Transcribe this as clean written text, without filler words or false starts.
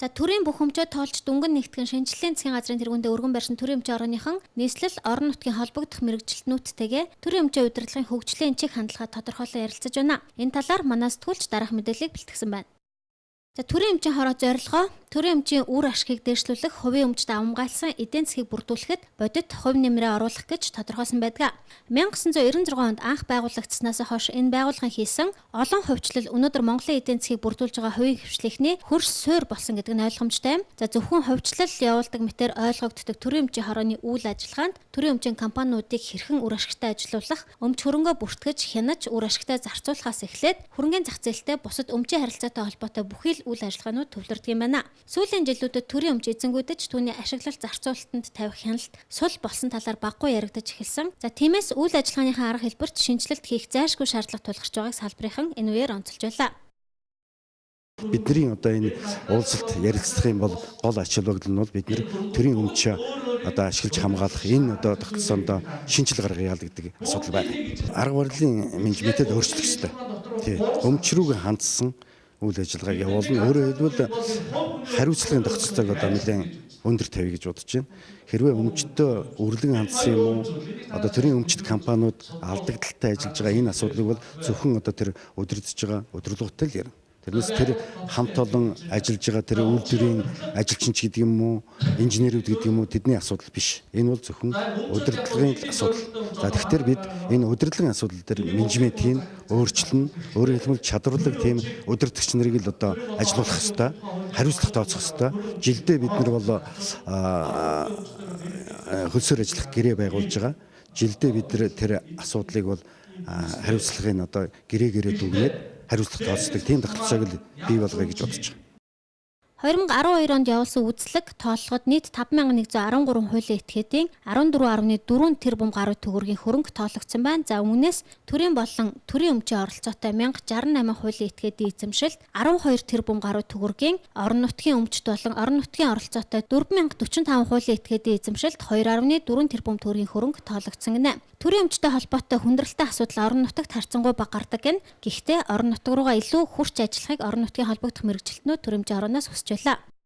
За төрийн бүх өмчөд тоолж дүнгэн нэгтгэн шинжилгээний засгийн газрын тэргүүндээ өргөн барьсан төрийн өмчийн орооныхон нийслэл орон нутгийн холбогдох мэрэгжилтнүүдтэйгээ төрийн өмчийн удирдлагын хөгжлийн чиг хандлагаа тодорхойлон ярилцаж байна. Энэ талаар манай сэтгүүлч дараах мэдээллийг бэлтгэсэн байна. За төрийн өмчийн хороо зорилгоо төрийн өмчийн үр ашгийг дээшлүүлэх, хувийн өмчт авамгаалсан эдийн засгийг бүрдүүлэхэд бодит хувь нэмрээ оруулах гэж тодорхойлсон байдаг. 1996 онд анх байгуулагдсанаас хойш энэ байгууллагын хийсэн олон хувьчлал өнөөдөр Монголын эдийн засгийг бүрдүүлж байгаа хувийн хвшлийнхний хөрс суурь болсон гэдэг нь ойлгомжтой. За зөвхөн хувьчлал явуулдаг мэтээр ойлгогддог төрийн өмчийн хорооны үйл ажиллагаанд төрийн өмчийн компаниудыг хэрхэн үр ашигтай ажилуулах, өмч хөрөнгөө бүртгэж, хянаж, үр ашигтай зарцуулахаас эхлээд хөрөнгөний зах зээлтэй бусад өмчийн харилцаатай холбоотой бүхий л үйл ажиллагаанууд төвлөрдөг юм байна. Сүүлийн жилүүдэд төрийн өмч эзэнгүүдэж түүний ашиглал зарцуулалтанд тавих хяналт сул болсон талаар баггүй яригдаж эхэлсэн. За тиймээс үйл ажиллагааныхаа арга хэлбэрт шинжилэлт хийх зайлшгүй шаардлага тулгарч байгааг салбарынхан энэ үеэр онцолж байлаа. Бидний одоо энэ уулзалт ярилцлах юм бол гол ач холбогдол нь бол бид нэр төрийн өмч одоо ашиглаж хамгаалах энэ одоо тогтолцоонд шинжил гаргая гэдэг асуудал байна. Арга барилын менежментэд өөрчлөх ёстой. Тий. Өмч рүүгээ хандсан үйл ажиллагааг явуулна. Өөрөөр хэлбэл хариуцлагын тогтолцоог одоо нэлээд өндөр тавья гэж бодож байна. Хэрвээ өмчтөө өрлөг хандсан юм уу? Одоо төрийн өмчт компаниуд алдагдaltaй ажиллаж байгаа энэ асуудлыг бол зөвхөн одоо тэр удирдах байгаа удирдлагатай л ярина. Тэрнээс тэр хамт олон ажиллаж байгаа тэр үйлдвэрийн ажилчинч гэдэг юм уу, инженерүүд гэдэг юм уу тэдний асуудал биш. Энэ бол зөвхөн удирдлагын асуудал. За тэгэхээр бид энэ удирдлагын асуудал дээр менежментийг өөрчлөн, өөрөөр хэлбэл чадварлаг тийм удирдагч нарыг л одоо ажилуулах хэрэгтэй, хариуцлага тооцох хэрэгтэй. Жилдээ бид нар бол хөлсөөр ажиллах гэрээ байгуулж байгаа. Жилдээ бид тэр асуудлыг бол хариуцлагын одоо гэрээ дүгнээд хариуцлага тооцдог тийм тогтолцоог л бий болгоё гэж бодож байна. 2012 онд явуулсан үзлэг тооллогод нийт 5113 хуулийн этгээдийн 14.4 тэрбум гаруй төгрөгийн хөрөнгө тоологдсон байна. За өмнөөс төрийн болон төрийн өмчийн оролцоотой 1068 хуулийн этгээдийн эзэмшилт 12 тэрбум гаруй төгрөгийн орон нутгийн өмчт болон орон нутгийн оролцоотой 4045 хуулийн этгээдийн эзэмшилт 2.4 тэрбум төгрөгийн хөрөнгө тоологдсон гинэ. Төрийн өмчтэй холбоотой хүндрэлтэй асуудал орон нутагт харьцангуй бага гардаг гэн. Гэхдээ орон нутг руугаа илүү хурц ажиллахыг орон нутгийн холбогдох мэрэгжилтнүүд төрийн өмчийн орооноос хүсэж байлаа.